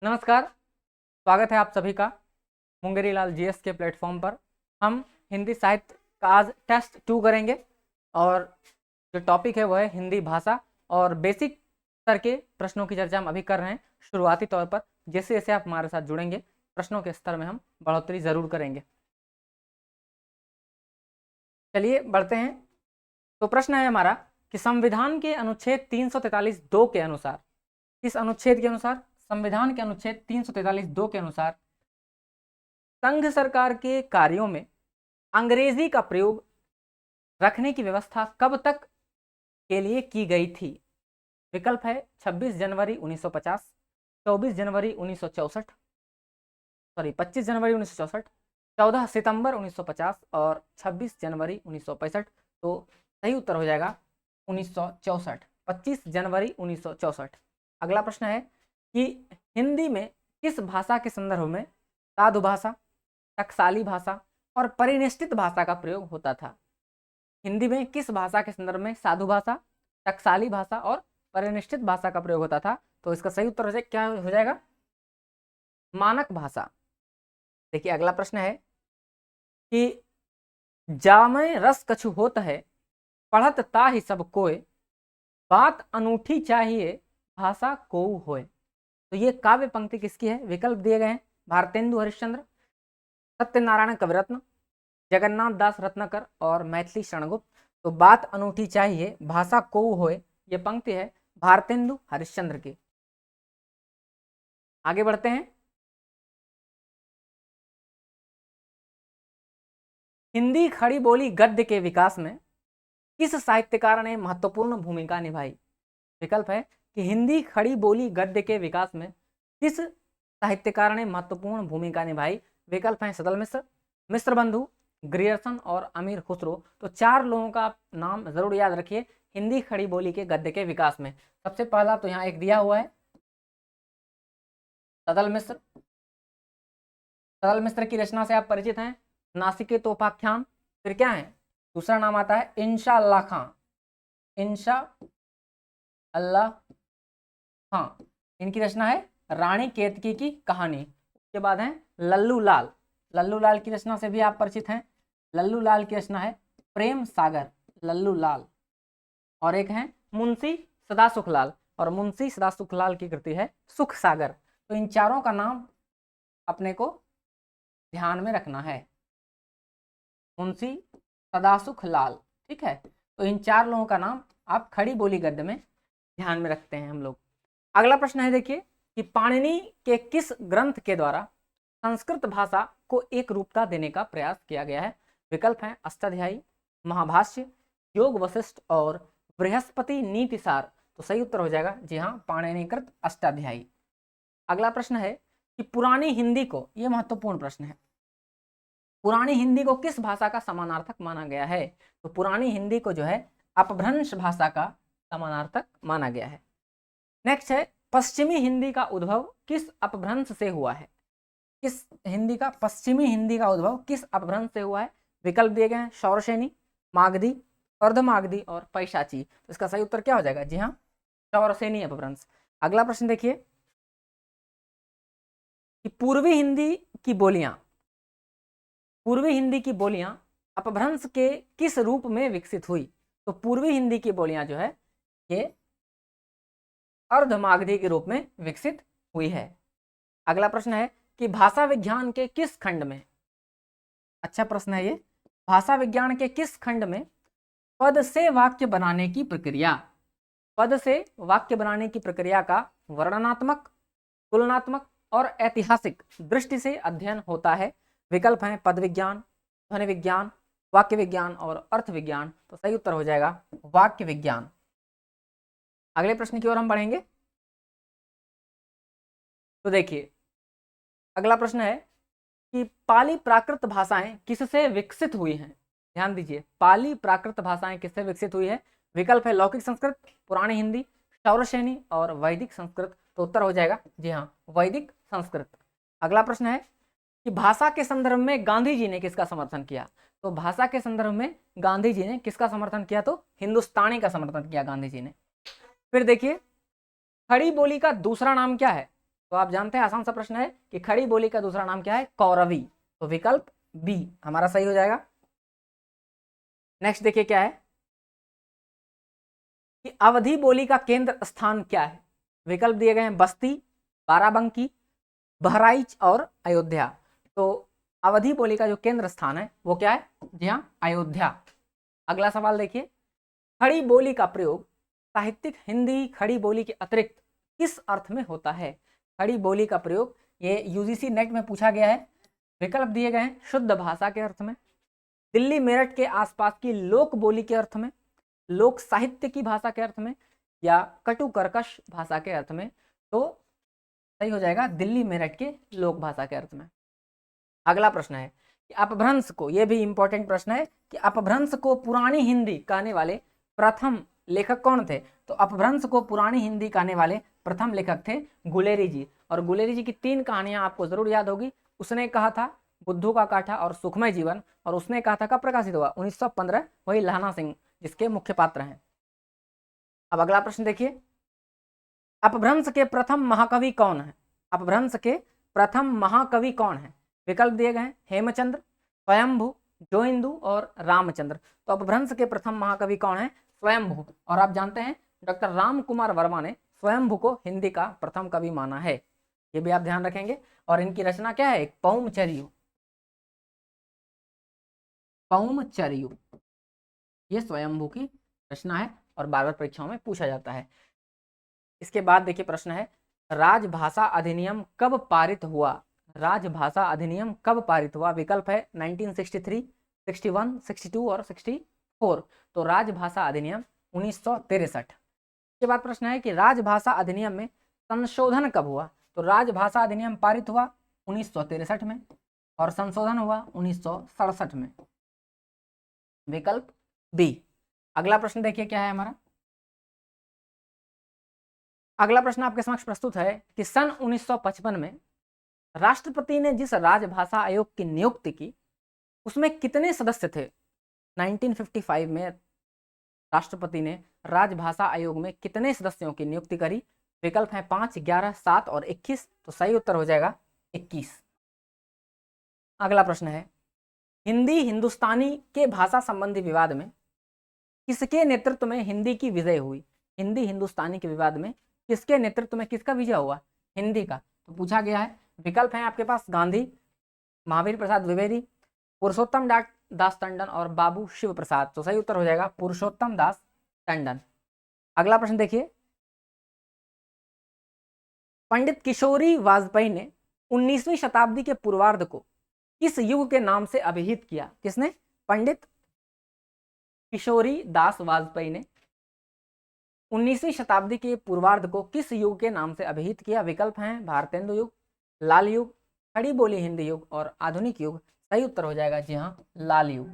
नमस्कार। स्वागत है आप सभी का मुंगेरी लाल जीएस के प्लेटफॉर्म पर। हम हिंदी साहित्य का आज टेस्ट 2 करेंगे और जो टॉपिक है वो है हिंदी भाषा और बेसिक स्तर के प्रश्नों की चर्चा हम अभी कर रहे हैं। शुरुआती तौर पर जैसे जैसे आप हमारे साथ जुड़ेंगे प्रश्नों के स्तर में हम बढ़ोतरी जरूर करेंगे। चलिए बढ़ते हैं। तो प्रश्न है हमारा कि संविधान के अनुच्छेद 343(2) के अनुसार, इस अनुच्छेद के अनुसार, संविधान के अनुच्छेद 343(2) के अनुसार संघ सरकार के कार्यों में अंग्रेजी का प्रयोग रखने की व्यवस्था कब तक के लिए की गई थी? विकल्प है 26 जनवरी 1950, 24 जनवरी 1964, 25 जनवरी 1964, 14 सितंबर 1950 और 26 जनवरी 1965। तो सही उत्तर हो जाएगा 1964, 25 जनवरी 1964। अगला प्रश्न है कि हिंदी में किस भाषा के संदर्भ में साधु भाषा, टकसाली भाषा और परिनिष्ठित भाषा का प्रयोग होता था? हिंदी में किस भाषा के संदर्भ में साधु भाषा, टकसाली भाषा और परिनिष्ठित भाषा का प्रयोग होता था? तो इसका सही उत्तर क्या हो जाएगा? मानक भाषा। देखिए अगला प्रश्न है कि जामे रस कछु होत है, पढ़त ताहि सब कोय, बात अनूठी चाहिए भाषा को होए। तो ये काव्य पंक्ति किसकी है? विकल्प दिए गए हैं भारतेंदु हरिश्चंद्र, सत्यनारायण कविरत्न, जगन्नाथ दास रत्नाकर और मैथिली शरणगुप्त। तो बात अनूठी चाहिए भाषा को होए, ये पंक्ति है भारतेंदु हरिश्चंद्र की। आगे बढ़ते हैं। हिंदी खड़ी बोली गद्य के विकास में किस साहित्यकार ने महत्वपूर्ण भूमिका निभाई? विकल्प है कि हिंदी खड़ी बोली गद्य के विकास में किस साहित्यकार ने महत्वपूर्ण भूमिका निभाई? विकल्प है सदल मिश्र, मिश्र बंधु, ग्रियर्सन और अमीर खुसरो। तो चार लोगों का नाम जरूर याद रखिए हिंदी खड़ी बोली के गद्य के विकास में। सबसे पहला तो यहाँ एक दिया हुआ है सदल मिश्र। सदल मिश्र की रचना से आप परिचित हैं, नासिके तोपाख्यान। फिर क्या है? दूसरा नाम आता है इंशा अल्लाह खां, इंशा अल्लाह खां। इनकी रचना है रानी केतकी की कहानी। उसके बाद है लल्लू लाल। लल्लू लाल की रचना से भी आप परिचित हैं। लल्लू लाल की रचना है प्रेम सागर, लल्लू लाल। और एक है मुंशी सदा सुखलाल, और मुंशी सदा सुखलाल की कृति है सुख सागर। तो इन चारों का नाम अपने को ध्यान में रखना है, मुंशी सदासुख लाल। ठीक है, तो इन चार लोगों का नाम आप खड़ी बोली गद्य में ध्यान में रखते हैं हम लोग। अगला प्रश्न है देखिए कि पाणिनि के किस ग्रंथ के द्वारा संस्कृत भाषा को एक रूपता देने का प्रयास किया गया है? विकल्प है अष्टाध्यायी, महाभाष्य, योग वशिष्ठ और बृहस्पति नीतिसार। तो सही उत्तर हो जाएगा जी हाँ, पाणिनिकृत अष्टाध्यायी। अगला प्रश्न है कि पुरानी हिंदी को, यह महत्वपूर्ण प्रश्न है, पुरानी हिंदी को किस भाषा का समानार्थक माना गया है? तो पुरानी हिंदी को जो है अपभ्रंश भाषा का समानार्थक माना गया है। नेक्स्ट है पश्चिमी हिंदी का उद्भव किस अपभ्रंश से हुआ है? किस हिंदी का, पश्चिमी हिंदी का उद्भव किस अपभ्रंश से हुआ है? विकल्प दिए गए हैं शौरसेनी, मागधी, अर्धमागधी और पैशाची। तो इसका सही उत्तर क्या हो जाएगा? जी हाँ, शौरसेनी अपभ्रंश। अगला प्रश्न देखिए कि पूर्वी हिंदी की बोलियां, पूर्वी हिंदी की बोलियां अपभ्रंश के किस रूप में विकसित हुई? तो पूर्वी हिंदी की बोलियां जो है ये अर्धमागधी के रूप में विकसित हुई है। अगला प्रश्न है कि भाषा विज्ञान के किस खंड में, अच्छा प्रश्न है ये, भाषा विज्ञान के किस खंड में पद से वाक्य बनाने की प्रक्रिया, पद से वाक्य बनाने की प्रक्रिया का वर्णनात्मक, तुलनात्मक और ऐतिहासिक दृष्टि से अध्ययन होता है? विकल्प हैं पद विज्ञान, ध्वनि विज्ञान, वाक्य विज्ञान और अर्थ विज्ञान। तो सही उत्तर हो जाएगा वाक्य विज्ञान। अगले प्रश्न की ओर हम बढ़ेंगे। तो देखिए अगला प्रश्न है कि पाली प्राकृत भाषाएं किससे विकसित हुई हैं? ध्यान दीजिए, पाली प्राकृत भाषाएं किससे विकसित हुई है? विकल्प है लौकिक संस्कृत, पुरानी हिंदी, शौरसेनी और वैदिक संस्कृत। तो उत्तर हो जाएगा जी हाँ, वैदिक संस्कृत। अगला प्रश्न है कि भाषा के संदर्भ में गांधी जी ने किसका समर्थन किया? तो भाषा के संदर्भ में गांधी जी ने किसका समर्थन किया? तो हिंदुस्तानी का समर्थन किया गांधी जी ने। फिर देखिए खड़ी बोली का दूसरा नाम क्या है? तो आप जानते हैं आसान सा प्रश्न है कि खड़ी बोली का दूसरा नाम क्या है, कौरवी। तो विकल्प बी हमारा सही हो जाएगा। नेक्स्ट देखिए क्या है कि अवधी बोली का केंद्र स्थान क्या है। विकल्प दिए गए हैं बस्ती, बाराबंकी, बहराइच और अयोध्या। तो अवधी बोली का जो केंद्र स्थान है वो क्या है, जी हाँ, अयोध्या। अगला सवाल देखिए, खड़ी बोली का प्रयोग साहित्यिक हिंदी खड़ी बोली के अतिरिक्त किस अर्थ में होता है। खड़ी बोली का प्रयोग ये यूजीसी नेट में पूछा गया है। विकल्प दिए गए हैं शुद्ध भाषा के अर्थ में, दिल्ली मेरठ के आसपास की लोक बोली के अर्थ में, लोक साहित्य की भाषा के अर्थ में, या कटु कर्कश भाषा के अर्थ में। तो सही हो जाएगा दिल्ली मेरठ के लोक भाषा के अर्थ में। अगला प्रश्न है कि अपभ्रंश को, यह भी इंपॉर्टेंट प्रश्न है कि अपभ्रंश को पुरानी हिंदी कहने वाले प्रथम लेखक कौन थे। तो अपभ्रंश को पुरानी हिंदी कहने वाले प्रथम लेखक थे गुलेरी जी। और गुलेरी जी की 3 कहानियां आपको जरूर याद होगी। उसने कहा था बुद्धू का काठा और सुखमय जीवन, और उसने कहा था कब प्रकाशित हुआ, 1915। वही लहना सिंह जिसके मुख्य पात्र हैं। अब अगला प्रश्न देखिए, अपभ्रंश के प्रथम महाकवि कौन है। अपभ्रंश के प्रथम महाकवि कौन है। विकल्प दिए गए हैं हेमचंद्र, स्वयंभू, जोइंदू और रामचंद्र। तो अपभ्रंश के प्रथम महाकवि कौन है, स्वयंभू। और आप जानते हैं डॉक्टर राम कुमार वर्मा ने स्वयंभू को हिंदी का प्रथम कवि माना है, ये भी आप ध्यान रखेंगे। और इनकी रचना क्या है, एक पौमचर्यु। पौमचर्यु ये स्वयंभू की रचना है और बार बार परीक्षाओं में पूछा जाता है। इसके बाद देखिए प्रश्न है, राजभाषा अधिनियम कब पारित हुआ। राजभाषा अधिनियम कब पारित हुआ। विकल्प है 1963, 61, 62 और 64। तो राजभाषा अधिनियम 1963। के बाद प्रश्न है कि राजभाषा अधिनियम में संशोधन कब हुआ। तो राजभाषा अधिनियम पारित हुआ 1963 में और संशोधन हुआ 1967 में। विकल्प बी। अगला प्रश्न देखिए क्या है हमारा। अगला प्रश्न आपके समक्ष प्रस्तुत है कि सन 1955 में राष्ट्रपति ने जिस राजभाषा आयोग की नियुक्ति की उसमें कितने सदस्य थे। 1955 में राष्ट्रपति ने राजभाषा आयोग में कितने सदस्यों की नियुक्ति करी। विकल्प है 5, 11, 7 और 21। तो सही उत्तर हो जाएगा 21। अगला प्रश्न है, हिंदी हिंदुस्तानी के भाषा संबंधी विवाद में किसके नेतृत्व में हिंदी की विजय हुई। हिंदी हिंदुस्तानी के विवाद में किसके नेतृत्व में किसका विजय हुआ, हिंदी का। तो पूछा गया है। विकल्प है आपके पास गांधी, महावीर प्रसाद द्विवेदी, पुरुषोत्तम दास टंडन और बाबू शिव प्रसाद। तो सही उत्तर हो जाएगा पुरुषोत्तम दास टंडन। अगला प्रश्न देखिए, पंडित किशोरी वाजपेयी ने 19वीं शताब्दी के पूर्वार्ध को किस युग के नाम से अभिहित किया। किसने, पंडित किशोरी दास वाजपेयी ने 19वीं शताब्दी के पूर्वार्ध को किस युग के नाम से अभिहित किया। विकल्प हैं भारतेंदु युग, लाल युग, खड़ी बोली हिंदी युग और आधुनिक युग। सही उत्तर हो जाएगा जी हाँ, लाल युग।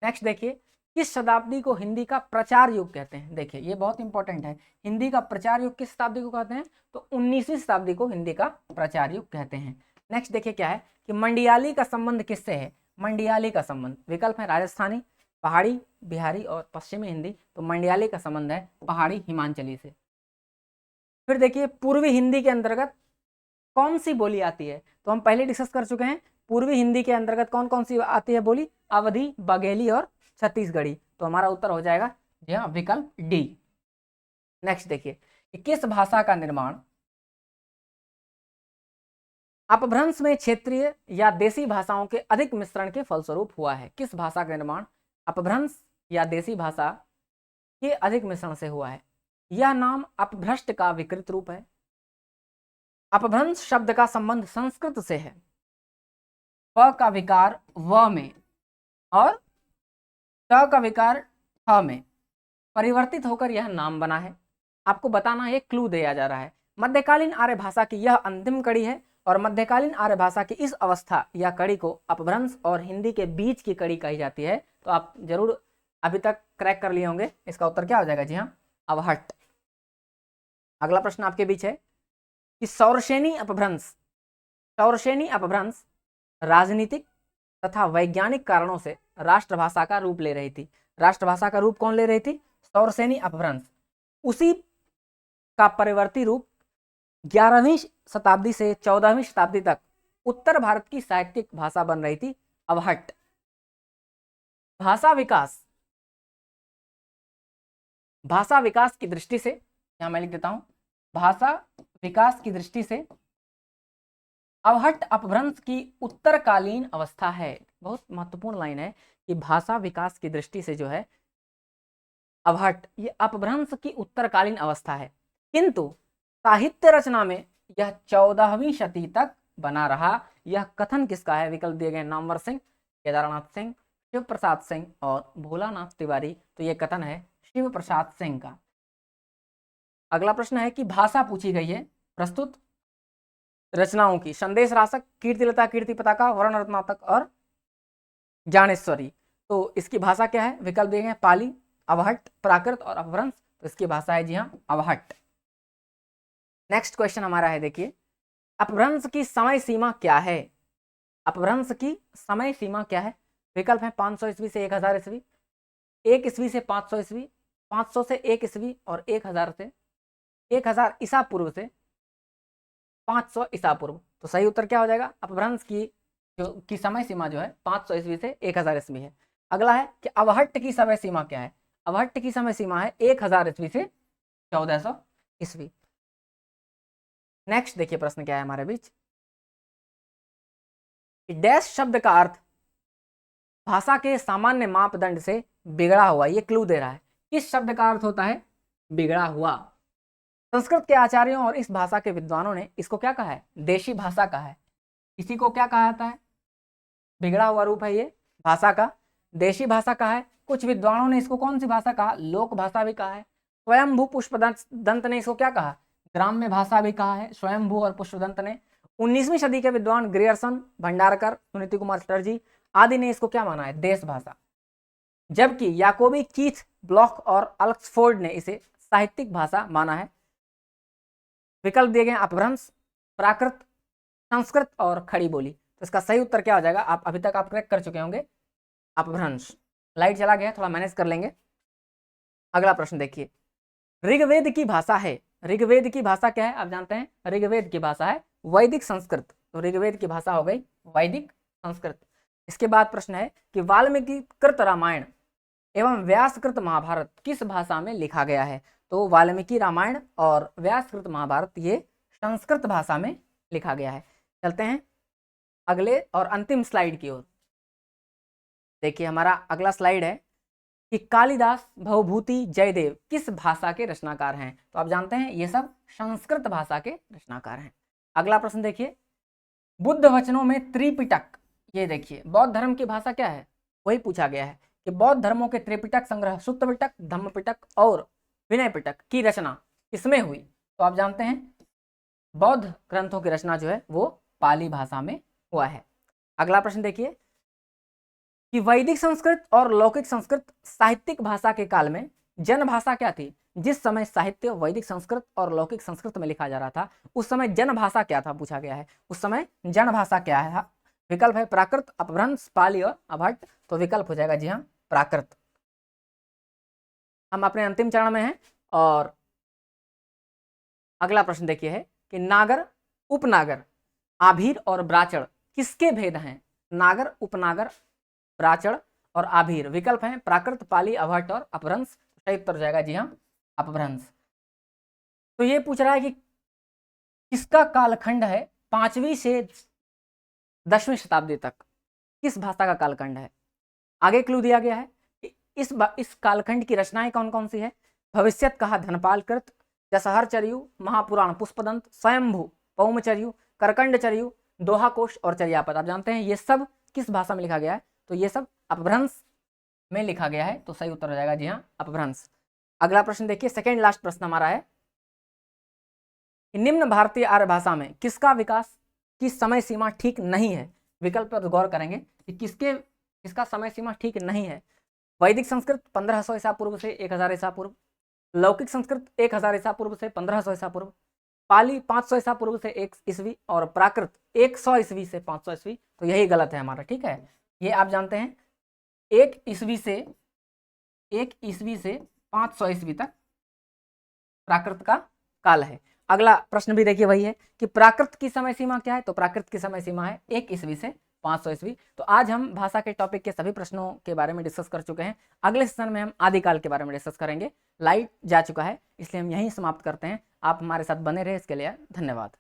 नेक्स्ट देखिए, किस शताब्दी को हिंदी का प्रचार युग कहते हैं। देखिए ये बहुत इंपॉर्टेंट है, हिंदी का प्रचार युग किस शताब्दी को कहते हैं। तो 19वीं शताब्दी को हिंदी का प्रचार युग कहते हैं। नेक्स्ट देखिए क्या है कि मंडियाली का संबंध किससे है। मंडियाली का संबंध, विकल्प है राजस्थानी, पहाड़ी, बिहारी और पश्चिमी हिंदी। तो मंडियाली का संबंध है पहाड़ी हिमांचली से। फिर देखिए पूर्वी हिंदी के अंतर्गत कौन सी बोली आती है। तो हम पहले डिस्कस कर चुके हैं, पूर्वी हिंदी के अंतर्गत कौन कौन सी आती है बोली, अवधी, बघेली और छत्तीसगढ़ी। तो हमारा उत्तर हो जाएगा जी हाँ, विकल्प डी। नेक्स्ट देखिए कि किस भाषा का निर्माण अपभ्रंश में क्षेत्रीय या देसी भाषाओं के अधिक मिश्रण के फलस्वरूप हुआ है। किस भाषा का निर्माण अपभ्रंश या देसी भाषा के अधिक मिश्रण से हुआ है। यह नाम अपभ्रष्ट का विकृत रूप है। अपभ्रंश शब्द का संबंध संस्कृत से है। प का विकार व में और ट का विकार ठ में परिवर्तित होकर यह नाम बना है। आपको बताना है, क्लू दिया जा रहा है। मध्यकालीन आर्य भाषा की यह अंतिम कड़ी है और मध्यकालीन आर्य भाषा की इस अवस्था या कड़ी को अपभ्रंश और हिंदी के बीच की कड़ी कही जाती है। तो आप जरूर अभी तक क्रैक कर लिए होंगे। इसका उत्तर क्या हो जाएगा जी हाँ, अवहट्ट। अगला प्रश्न आपके बीच है कि सौरसेनी अपभ्रंश राजनीतिक तथा वैज्ञानिक कारणों से राष्ट्रभाषा का रूप ले रही थी। राष्ट्रभाषा का रूप कौन ले रही थी, सौरसेनी अपभ्रंश। उसी का परिवर्ती रूप 11वीं शताब्दी से 14वीं शताब्दी तक उत्तर भारत की साहित्यिक भाषा बन रही थी अवहट्ट। भाषा विकास की दृष्टि से, यहां मैं लिख देता हूं, भाषा विकास की दृष्टि से अवहट्ट अपभ्रंश की उत्तरकालीन अवस्था है। बहुत महत्वपूर्ण लाइन है कि भाषा विकास की दृष्टि से जो है अवहट्ट ये अपभ्रंश की उत्तरकालीन अवस्था है, किंतु साहित्य रचना में यह 14वीं शती तक बना रहा। यह कथन किसका है? विकल्प दिए गए नामवर सिंह, केदारनाथ सिंह, शिव प्रसाद सिंह और भोलानाथ तिवारी। तो यह कथन है शिव प्रसाद सिंह का। अगला प्रश्न है कि भाषा पूछी गई है प्रस्तुत रचनाओं की, संदेश रासक, कीर्तिलता, कीर्ति पताका, वर्ण रत्नातक और ज्ञानेश्वरी। तो इसकी भाषा क्या है? विकल्प दिए गए पाली, अवहट्ट, प्राकृत और अपभ्रंश। तो इसकी भाषा है जी हाँ अवहट्ट। नेक्स्ट क्वेश्चन हमारा है, देखिए अपभ्रंश की समय सीमा क्या है? अपभ्रंश की समय सीमा क्या है? विकल्प है 500 ईस्वी से 1000 ईस्वी, 1 ईस्वी से 500 ईस्वी, 500 से 1 ईस्वी और 1000 से 1000 ईसा पूर्व से 500 ईसा पूर्व। तो सही उत्तर क्या हो जाएगा? अपभ्रंश की समय सीमा जो है 500 ईस्वी से 1000 ईस्वी है। अगला है कि अवहट्ट की समय सीमा क्या है? अवहट्ट की समय सीमा है 1000 ईस्वी से 1400 ईस्वी। नेक्स्ट देखिए प्रश्न क्या है हमारे बीच, डैश शब्द का अर्थ भाषा के सामान्य मापदंड से बिगड़ा हुआ, ये क्लू दे रहा है। किस शब्द का अर्थ होता है? बिगड़ा हुआ। संस्कृत के आचार्यों और इस भाषा के विद्वानों ने इसको क्या कहा है? देशी भाषा कहा है। इसी को क्या कहा जाता है? बिगड़ा हुआ रूप है ये भाषा का, देशी भाषा कहा है। कुछ विद्वानों ने इसको कौन सी भाषा कहा? लोक भाषा भी कहा है। स्वयंभू पुष्पदंत ने इसको क्या कहा? ग्राम्य भाषा भी कहा है, स्वयंभू और पुष्पदंत ने। 19वीं सदी के विद्वान ग्रियर्सन, भंडारकर, सुनीति कुमार चटर्जी आदि ने इसको क्या माना है? देश भाषा। जबकि याकोबी, कीथ, ब्लॉक और अल्क्सफोर्ड ने इसे साहित्यिक भाषा माना है। विकल्प दिए गए अपभ्रंश, प्राकृत, संस्कृत और खड़ी बोली। तो इसका सही उत्तर क्या हो जाएगा? आप अभी तक आप करेक्ट कर चुके होंगे, अपभ्रंश। लाइट चला गया, थोड़ा मैनेज कर लेंगे। अगला प्रश्न देखिए, ऋग्वेद की भाषा है, ऋग्वेद की भाषा क्या है? आप जानते हैं ऋग्वेद की भाषा है वैदिक संस्कृत। तो ऋग्वेद की भाषा हो गई वैदिक संस्कृत। इसके बाद प्रश्न है कि वाल्मीकि कृत रामायण एवं व्यासकृत महाभारत किस भाषा में लिखा गया है? तो वाल्मीकि रामायण और व्यासकृत महाभारत ये संस्कृत भाषा में लिखा गया है। चलते हैं अगले और अंतिम स्लाइड की ओर। देखिए हमारा अगला स्लाइड है कि कालिदास, भवभूति, जयदेव किस भाषा के रचनाकार हैं? तो आप जानते हैं ये सब संस्कृत भाषा के रचनाकार हैं। अगला प्रश्न देखिए, बुद्ध वचनों में त्रिपिटक, ये देखिए बौद्ध धर्म की भाषा क्या है? वही पूछा गया है कि बौद्ध धर्मों के त्रिपिटक संग्रह सुत्त पिटक, धम्म पिटक और विनय पिटक की रचना किसमें हुई? तो आप जानते हैं बौद्ध ग्रंथों की रचना जो है वो पाली भाषा में हुआ है। अगला प्रश्न देखिए कि वैदिक संस्कृत और लौकिक संस्कृत साहित्यिक भाषा के काल में जन भाषा क्या थी? जिस समय साहित्य वैदिक संस्कृत और लौकिक संस्कृत में लिखा जा रहा था उस समय जन भाषा क्या था? पूछा गया है उस समय जन भाषा क्या है? विकल्प है प्राकृत, अपभ्रंश, पाली और अवहट्ट। तो विकल्प हो जाएगा जी हाँ प्राकृत। हम अपने अंतिम चरण में हैं और अगला प्रश्न देखिए है कि नागर, उपनागर, आभीर और ब्राचड़ किसके भेद हैं? नागर, उपनागर, ब्राचड़ और आभीर। विकल्प हैं प्राकृत, पाली, अवहट्ट और अपभ्रंश। सही उत्तर हो जाएगा जी हाँ अपभ्रंश। तो ये पूछ रहा है कि किसका कालखंड है 5वीं से 10वीं शताब्दी तक, किस भाषा का कालखंड है? आगे क्लू दिया गया है कि इस कालखंड की रचनाएं कौन कौन सी है? भविष्यत कहा धनपाल कृत, दशहरचर्यु, महापुराण पुष्पदंत, स्वयंभू, पौमचर्यु, करकंडचर्यु, दोहाकोश और चर्यापद। आप जानते हैं ये सब किस भाषा में लिखा गया है? तो ये सब अपभ्रंश में लिखा गया है। तो सही उत्तर हो जाएगा जी हाँ अपभ्रंश। अगला प्रश्न देखिए, सेकेंड लास्ट प्रश्न हमारा है कि निम्न भारतीय आर्य भाषा में किसका विकास की समय सीमा ठीक नहीं है? विकल्प पर गौर करेंगे कि किसका समय सीमा ठीक नहीं है। वैदिक संस्कृत 1500 ईसा पूर्व से 1000 ईसा पूर्व, लौकिक संस्कृत 1000 ईसा पूर्व से 1500 ईसा पूर्व, पाली 500 ईसा पूर्व से 1 ईस्वी और प्राकृत 100 ईस्वी से 500 ईस्वी। तो यही गलत है हमारा, ठीक है। ये आप जानते हैं 1 ईस्वी से 500 ईस्वी तक प्राकृत का काल है अगला प्रश्न भी देखिए वही है कि प्राकृत की समय सीमा क्या है। तो प्राकृत की समय सीमा है 1 ईस्वी से 500 ईस्वी। तो आज हम भाषा के टॉपिक के सभी प्रश्नों के बारे में डिस्कस कर चुके हैं। अगले सेशन में हम आदिकाल के बारे में डिस्कस करेंगे। लाइट जा चुका है इसलिए हम यहीं समाप्त करते हैं। आप हमारे साथ बने रहे इसके लिए धन्यवाद।